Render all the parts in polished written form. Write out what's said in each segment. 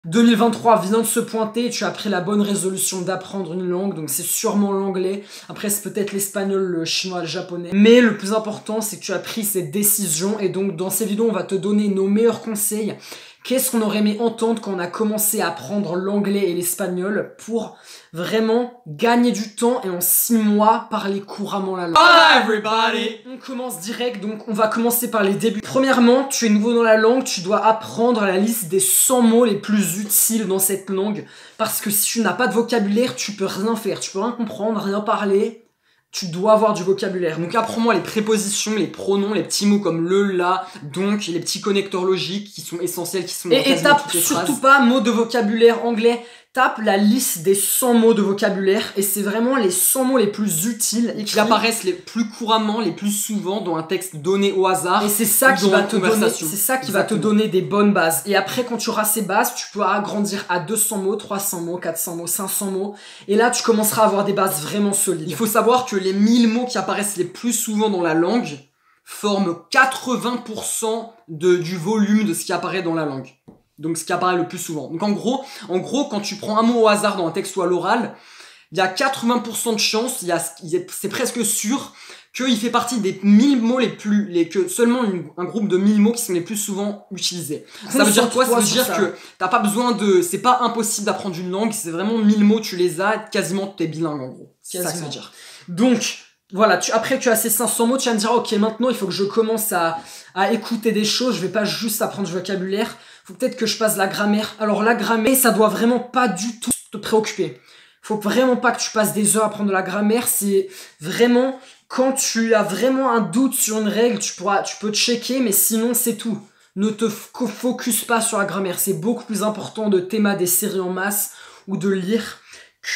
2023 vient de se pointer, tu as pris la bonne résolution d'apprendre une langue, donc c'est sûrement l'anglais, après c'est peut-être l'espagnol, le chinois, le japonais. Mais le plus important, c'est que tu as pris cette décision, et donc dans ces vidéos, on va te donner nos meilleurs conseils. Qu'est-ce qu'on aurait aimé entendre quand on a commencé à apprendre l'anglais et l'espagnol pour vraiment gagner du temps et en 6 mois parler couramment la langue. Hi everybody! On commence direct, donc on va commencer par les débuts. Premièrement, tu es nouveau dans la langue, tu dois apprendre la liste des 100 mots les plus utiles dans cette langue. Parce que si tu n'as pas de vocabulaire, tu peux rien faire, tu peux rien comprendre, rien parler. Tu dois avoir du vocabulaire. Donc apprends-moi les prépositions, les pronoms, les petits mots comme le, la, donc, les petits connecteurs logiques qui sont essentiels, qui sont dans et tape surtout pas mots de vocabulaire anglais. Tape la liste des 100 mots de vocabulaire et c'est vraiment les 100 mots les plus utiles et qui apparaissent les plus couramment, les plus souvent dans un texte donné au hasard. Et c'est ça qui va te donner, c'est ça qui va te donner des bonnes bases. Et après, quand tu auras ces bases, tu pourras agrandir à 200 mots, 300 mots, 400 mots, 500 mots. Et là, tu commenceras à avoir des bases vraiment solides. Il faut savoir que les 1000 mots qui apparaissent les plus souvent dans la langue forment 80% du volume de ce qui apparaît dans la langue. Donc ce qui apparaît le plus souvent. Donc en gros, quand tu prends un mot au hasard dans un texte ou à l'oral, il y a 80% de chances, c'est presque sûr qu'il fait partie des 1000 mots que seulement un groupe de 1000 mots qui sont les plus souvent utilisés. Ça veut dire quoi? Ça veut dire que t'as pas besoin c'est pas impossible d'apprendre une langue, c'est vraiment 1000 mots, tu les as, quasiment t'es bilingue en gros. C'est ça que ça veut dire. Donc, voilà, après tu as ces 500 mots, tu vas me dire, ok, maintenant il faut que je commence à écouter des choses, je vais pas juste apprendre du vocabulaire, faut peut-être que je passe la grammaire. Alors la grammaire, ça doit vraiment pas du tout te préoccuper. Faut vraiment pas que tu passes des heures à apprendre de la grammaire, c'est vraiment, quand tu as vraiment un doute sur une règle, tu peux checker, mais sinon c'est tout. Ne te focus pas sur la grammaire, c'est beaucoup plus important de théma des séries en masse ou de lire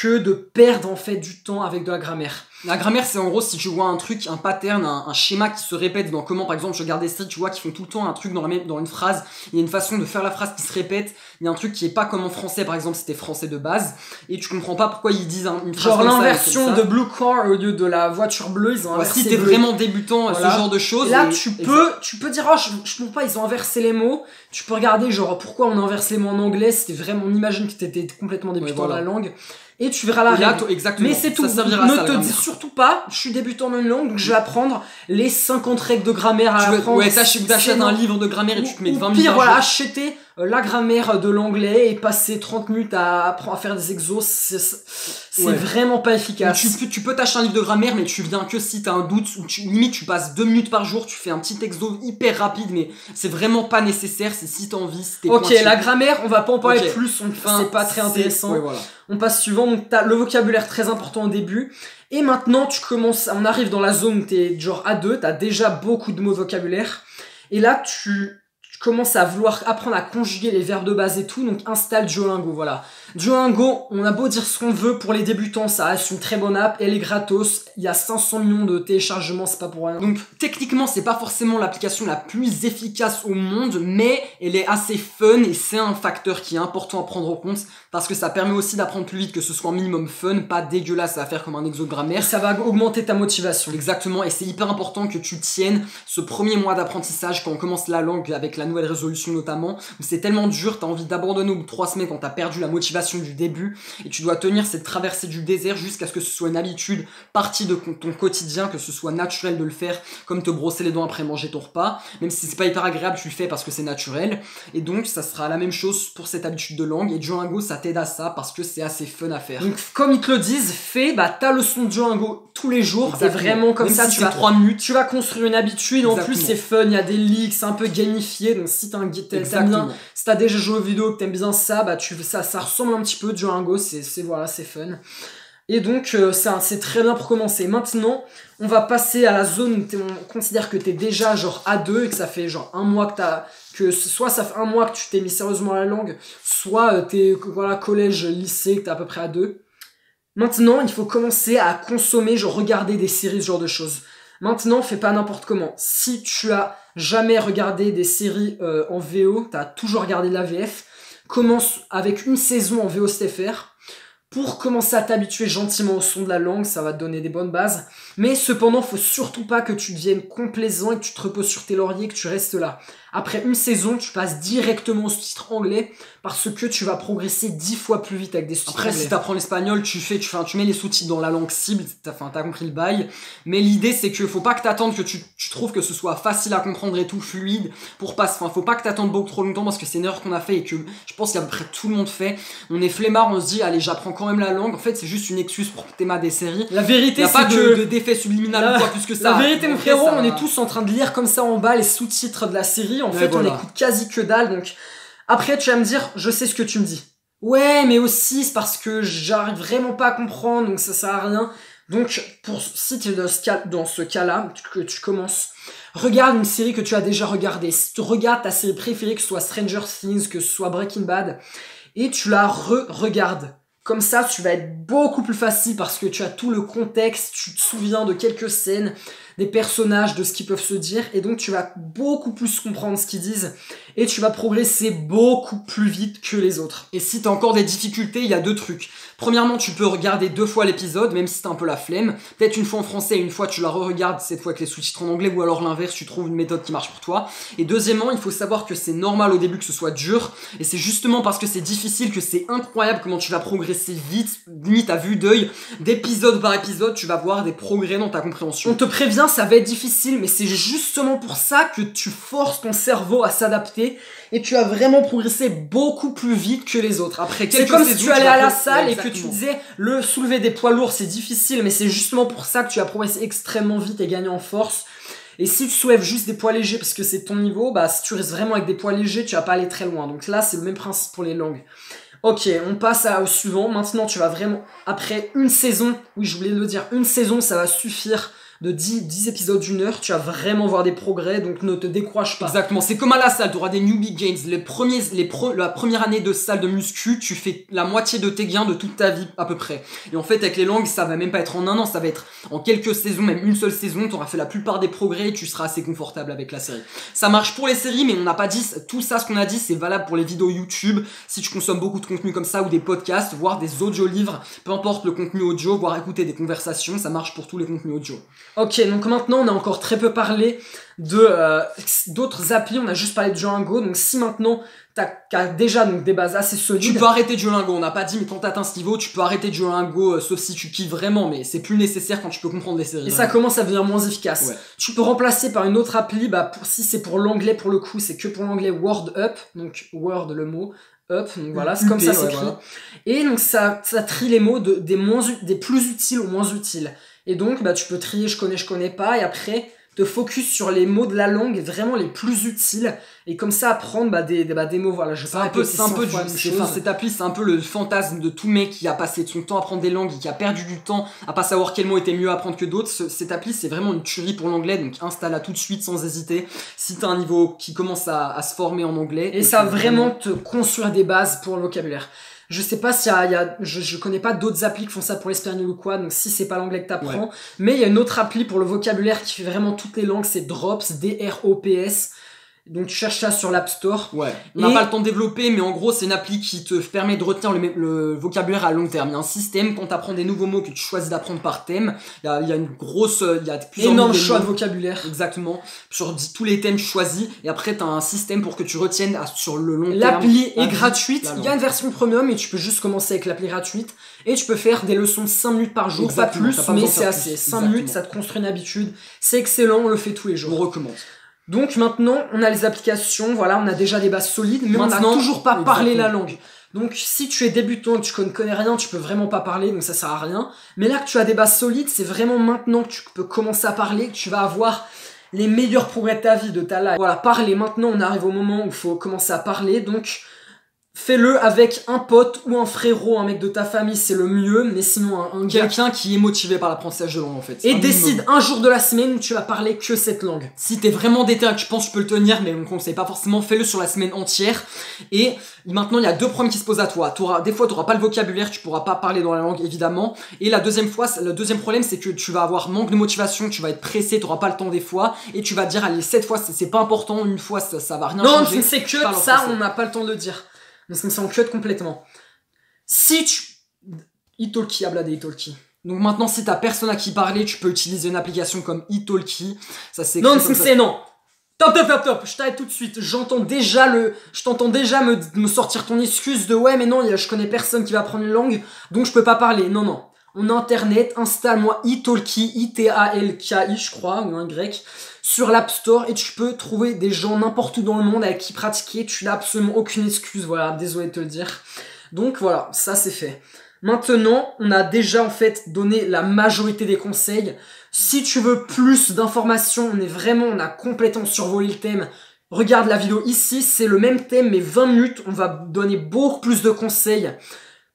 que de perdre en fait du temps avec de la grammaire. La grammaire, c'est en gros si tu vois un truc, un pattern, un schéma qui se répète dans comment, par exemple, je regarde des séries, tu vois qu'ils font tout le temps un truc dans une phrase, il y a une façon de faire la phrase qui se répète, il y a un truc qui est pas comme en français, par exemple, c'était français de base, et tu comprends pas pourquoi ils disent une phrase genre comme ça. Genre l'inversion de blue car au lieu de la voiture bleue, ils ont inversé. Si t'es vraiment débutant, voilà. Ce genre de choses. Là, tu peux dire, oh, je comprends pas, ils ont inversé les mots. Tu peux regarder, genre, pourquoi on inverse les mots en anglais, c'était vraiment, on imagine que t'étais complètement débutant dans la langue. Et tu verras la règle. Exactement. Mais c'est tout. Ne te dis surtout pas, je suis débutant dans une langue, donc je vais apprendre les 50 règles de grammaire à apprendre. Ouais, t'achètes un livre de grammaire et tu te mets 20 minutes. Pire, voilà, acheter la grammaire de l'anglais et passer 30 minutes à faire des exos, c'est vraiment pas efficace. Tu peux t'acheter un livre de grammaire, mais tu viens que si t'as un doute, ou limite tu passes 2 minutes par jour, tu fais un petit exo hyper rapide, mais c'est vraiment pas nécessaire, c'est si t'as envie, si t'es Ok, la grammaire, on va pas en parler plus, c'est pas très intéressant. Ouais, voilà. On passe suivant, donc t'as le vocabulaire très important au début, et maintenant on arrive dans la zone où t'es genre A2, t'as déjà beaucoup de mots de vocabulaire, et là tu commences à vouloir apprendre à conjuguer les verbes de base et tout, donc installe Duolingo, voilà. Duolingo, on a beau dire ce qu'on veut, pour les débutants, ça reste une très bonne app, elle est gratos, il y a 500 millions de téléchargements, c'est pas pour rien. Donc techniquement, c'est pas forcément l'application la plus efficace au monde, mais elle est assez fun et c'est un facteur qui est important à prendre en compte, parce que ça permet aussi d'apprendre plus vite, que ce soit un minimum fun, pas dégueulasse à faire comme un exo de grammaire. Ça va augmenter ta motivation. Exactement, et c'est hyper important que tu tiennes ce premier mois d'apprentissage quand on commence la langue avec la nouvelle résolution notamment, où c'est tellement dur, t'as envie d'abandonner au bout de 3 semaines quand t'as perdu la motivation du début, et tu dois tenir cette traversée du désert jusqu'à ce que ce soit une habitude, partie de ton quotidien, que ce soit naturel de le faire, comme te brosser les dents après manger ton repas, même si c'est pas hyper agréable, tu le fais parce que c'est naturel, et donc ça sera la même chose pour cette habitude de langue, et Duolingo ça t'aide à ça, parce que c'est assez fun à faire. Donc comme ils te le disent, fais ta leçon de Duolingo tous les jours, c'est vraiment comme même ça, si 3 minutes. Tu vas construire une habitude, en plus c'est fun, il y a des leaks, c'est un peu gamifié, donc si t'as déjà joué aux vidéos, que t'aimes bien ça, ça ressemble un petit peu Duolingo, c'est fun. Et donc c'est très bien pour commencer. Maintenant, on va passer à la zone où on considère que t'es déjà genre A2 et que ça fait genre un mois soit ça fait un mois que tu t'es mis sérieusement à la langue, soit t'es collège, lycée, que t'es à peu près A2. Maintenant, il faut commencer à consommer, genre regarder des séries, ce genre de choses. Maintenant, fais pas n'importe comment. Si tu as jamais regardé des séries en VO, t'as toujours regardé de la VF, commence avec une saison en VO-STFR pour commencer à t'habituer gentiment au son de la langue, ça va te donner des bonnes bases. Mais cependant, faut surtout pas que tu deviennes complaisant et que tu te reposes sur tes lauriers, que tu restes là. après une saison, tu passes directement aux sous-titres anglais parce que tu vas progresser 10 fois plus vite avec des sous-titres anglais. Après, si t'apprends l'espagnol, tu mets les sous-titres dans la langue cible, t'as compris le bail. Mais l'idée, c'est que faut pas que t'attendes que tu trouves que ce soit facile à comprendre et tout, fluide, faut pas que t'attendes beaucoup trop longtemps parce que c'est une erreur qu'on a fait et que je pense qu'à peu près tout le monde fait. On est flemmard, on se dit, allez, j'apprends quand même la langue. En fait, c'est juste une excuse pour théma des séries. La vérité, c'est pas d'effet subliminal ou quoi plus que ça. La vérité, mon frérot, on est tous en train de lire comme ça en bas les sous-titres de la série. En fait, on écoute quasi que dalle. Donc, après, tu vas me dire, je sais ce que tu me dis. Ouais, mais aussi, c'est parce que j'arrive vraiment pas à comprendre, donc ça sert à rien. Donc, si tu es dans ce cas-là, que tu commences, regarde une série que tu as déjà regardée. Si tu regardes ta série préférée, que ce soit Stranger Things, que ce soit Breaking Bad, et tu la regardes. Comme ça, tu vas être beaucoup plus facile parce que tu as tout le contexte, tu te souviens de quelques scènes, des personnages, de ce qu'ils peuvent se dire, et donc tu vas beaucoup plus comprendre ce qu'ils disent, et tu vas progresser beaucoup plus vite que les autres. Et si t'as encore des difficultés, il y a 2 trucs. Premièrement, tu peux regarder 2 fois l'épisode, même si t'as un peu la flemme. Peut-être une fois en français et une fois tu la re-regardes, cette fois avec les sous-titres en anglais, ou alors l'inverse, tu trouves une méthode qui marche pour toi. Et deuxièmement, il faut savoir que c'est normal au début que ce soit dur, et c'est justement parce que c'est difficile que c'est incroyable comment tu vas progresser vite, limite à vue d'œil, d'épisode par épisode, tu vas voir des progrès dans ta compréhension. On te prévient, ça va être difficile, mais c'est justement pour ça que tu forces ton cerveau à s'adapter, et tu vas vraiment progresser beaucoup plus vite que les autres. Après, c'est comme si tu allais à la salle et que tu disais, le soulever des poids lourds c'est difficile, mais c'est justement pour ça que tu vas progresser extrêmement vite et gagner en force. Et si tu soulèves juste des poids légers parce que c'est ton niveau, bah si tu restes vraiment avec des poids légers, tu vas pas aller très loin. Donc là, c'est le même principe pour les langues. Ok, on passe au suivant. Maintenant, tu vas vraiment, après une saison, oui, je voulais le dire, une saison, ça va suffire. De 10 épisodes d'une heure, tu vas vraiment voir des progrès, donc ne te décourage pas. Exactement, c'est comme à la salle, tu auras des newbie gains. La première année de salle de muscu, tu fais la moitié de tes gains de toute ta vie à peu près. Et en fait, avec les langues, ça va même pas être en un an, ça va être en quelques saisons, même une seule saison, tu auras fait la plupart des progrès et tu seras assez confortable avec la série. Ça marche pour les séries, mais on n'a pas dit, tout ça, ce qu'on a dit, c'est valable pour les vidéos YouTube, si tu consommes beaucoup de contenu comme ça, ou des podcasts, voire des audiolivres, peu importe le contenu audio, voire écouter des conversations, ça marche pour tous les contenus audio. Ok, donc maintenant on a encore très peu parlé d'autres applis, on a juste parlé de Duolingo, donc si maintenant t'as déjà donc, des bases assez solides... Tu peux arrêter Duolingo, on n'a pas dit, mais quand t'atteins ce niveau, tu peux arrêter Duolingo, sauf si tu kiffes vraiment, mais c'est plus nécessaire quand tu peux comprendre les séries. Et ça commence à devenir moins efficace. Ouais. Tu peux remplacer par une autre appli, si c'est pour l'anglais pour le coup, c'est que pour l'anglais Word Up, donc Word le mot, Up, donc voilà, c'est comme ça s'écrit. Voilà. Et donc ça trie les mots des plus utiles aux moins utiles. Et donc, tu peux trier je connais pas, et après, te focus sur les mots de la langue vraiment les plus utiles, et comme ça apprendre des mots, voilà, je sais pas. Cette appli, c'est un peu le fantasme de tout mec qui a passé son temps à apprendre des langues et qui a perdu du temps à pas savoir quel mot était mieux à apprendre que d'autres. Cette appli, c'est vraiment une tuerie pour l'anglais, donc installe-la tout de suite sans hésiter, si t'as un niveau qui commence à se former en anglais. Et ça va vraiment te construire des bases pour le vocabulaire. Je sais pas s'il y a je connais pas d'autres applis qui font ça pour l'espagnol ou quoi, donc si c'est pas l'anglais que t'apprends. Ouais. Mais il y a une autre appli pour le vocabulaire qui fait vraiment toutes les langues, c'est Drops, D-R-O-P-S. Donc tu cherches ça sur l'App Store. Ouais. On n'a pas le temps de développer, mais en gros c'est une appli qui te permet de retenir le vocabulaire à long terme. Il y a un système quand tu apprends des nouveaux mots que tu choisis d'apprendre par thème. Il y a une grosse, il y a plusieurs énorme choix de vocabulaire. Exactement. Sur tous les thèmes tu choisis et après tu as un système pour que tu retiennes sur le long terme. L'appli est gratuite. Il y a une version premium et tu peux juste commencer avec l'appli gratuite et tu peux faire des leçons de 5 minutes par jour, exactement, pas plus, mais c'est assez. 5 minutes, ça te construit une habitude. C'est excellent, on le fait tous les jours. On recommence. Donc maintenant, on a les applications, voilà, on a déjà des bases solides, mais maintenant, on n'a toujours pas parlé la langue. Donc si tu es débutant et que tu connais rien, tu peux vraiment pas parler, donc ça sert à rien. Mais là que tu as des bases solides, c'est vraiment maintenant que tu peux commencer à parler, que tu vas avoir les meilleurs progrès de ta vie, de ta life. Voilà, parler, maintenant on arrive au moment où il faut commencer à parler, donc... Fais-le avec un pote ou un frérot, un mec de ta famille, c'est le mieux, mais sinon un quelqu'un qui est motivé par l'apprentissage de langue en fait. Et décide un jour de la semaine où tu vas parler que cette langue. Si t'es vraiment déterminé, que tu penses que tu peux le tenir, mais on ne conseille pas forcément, fais-le sur la semaine entière. Et maintenant, il y a 2 problèmes qui se posent à toi. Des fois, tu n'auras pas le vocabulaire, tu pourras pas parler dans la langue évidemment. Et le deuxième problème, c'est que tu vas avoir manque de motivation, tu vas être pressé, tu n'auras pas le temps des fois, et tu vas dire, allez, 7 fois, c'est pas important, une fois, ça va rien changer. Non, c'est que ça, on n'a pas le temps de le dire. Parce que c'est en cut complètement. Si tu... Italki, habla de Italki. Donc maintenant, si t'as personne à qui parler, tu peux utiliser une application comme Italki. Ça c'est non, c'est non. Top, je t'arrête tout de suite. Je t'entends déjà me sortir ton excuse de ouais, mais non, je connais personne qui va apprendre une langue, donc je peux pas parler. Non. On a internet, installe-moi Italki, I-T-A-L-K-I, je crois, ou un grec, sur l'App Store et tu peux trouver des gens n'importe où dans le monde avec qui pratiquer. Tu n'as absolument aucune excuse, voilà, désolé de te le dire. Donc voilà, ça c'est fait. Maintenant, on a déjà en fait donné la majorité des conseils. Si tu veux plus d'informations, on a complètement survolé le thème. Regarde la vidéo ici, c'est le même thème mais 20 minutes. On va donner beaucoup plus de conseils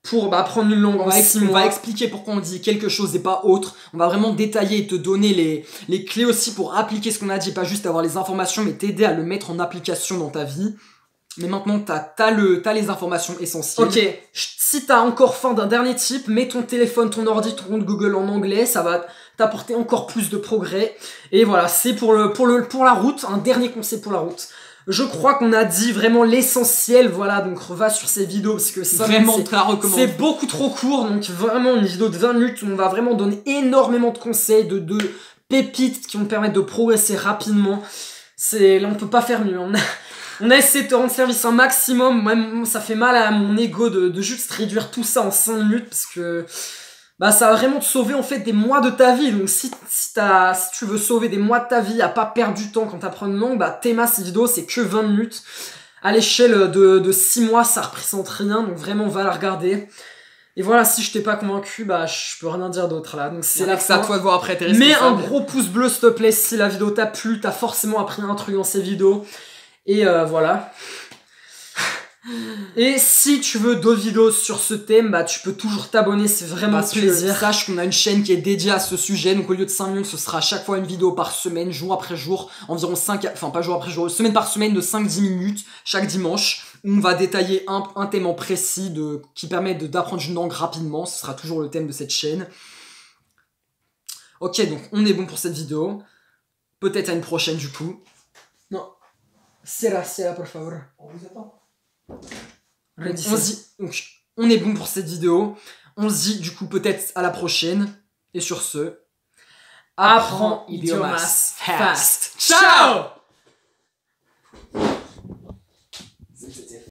pour apprendre une langue en 6 mois. On va expliquer pourquoi on dit quelque chose et pas autre. On va vraiment détailler et te donner les clés aussi pour appliquer ce qu'on a dit, pas juste avoir les informations, mais t'aider à le mettre en application dans ta vie. Mais maintenant, t'as les informations essentielles. Ok, si t'as encore faim d'un dernier tip, mets ton téléphone, ton ordi, ton compte Google en anglais, ça va t'apporter encore plus de progrès. Et voilà, c'est pour la route, un dernier conseil pour la route. Je crois qu'on a dit vraiment l'essentiel, voilà, donc va sur ces vidéos parce que ça c'est beaucoup trop court, donc vraiment une vidéo de 20 minutes où on va vraiment donner énormément de conseils, de pépites qui vont te permettre de progresser rapidement. Là on peut pas faire mieux, on a essayé de te rendre service un maximum, même ça fait mal à mon ego de juste réduire tout ça en 5 minutes parce que ça va vraiment te sauver en fait des mois de ta vie. Donc si tu veux sauver des mois de ta vie à pas perdre du temps quand t'apprends une langue, Théma, ces vidéos c'est que 20 minutes. À l'échelle de 6 mois ça représente rien, donc vraiment va la regarder. Et voilà, si je t'ai pas convaincu, je peux rien dire d'autre là. Donc c'est là que ça à toi de voir après tes Mets un gros pouce bleu s'il te plaît si la vidéo t'a plu, t'as forcément appris un truc dans ces vidéos. Et voilà. Et si tu veux d'autres vidéos sur ce thème, tu peux toujours t'abonner, c'est vraiment plaisir. Sache qu'on a une chaîne qui est dédiée à ce sujet, donc au lieu de 5 minutes, ce sera à chaque fois une vidéo par semaine, jour après jour, environ pas jour après jour, semaine par semaine de 5-10 minutes, chaque dimanche, où on va détailler un thème précis qui permet d'apprendre une langue rapidement, ce sera toujours le thème de cette chaîne. Ok, donc on est bon pour cette vidéo, peut-être à une prochaine du coup. Non. Sera, por favor. On vous attend. On est bon pour cette vidéo. On se dit du coup peut-être à la prochaine. Et sur ce, apprends idiomas fast. Ciao!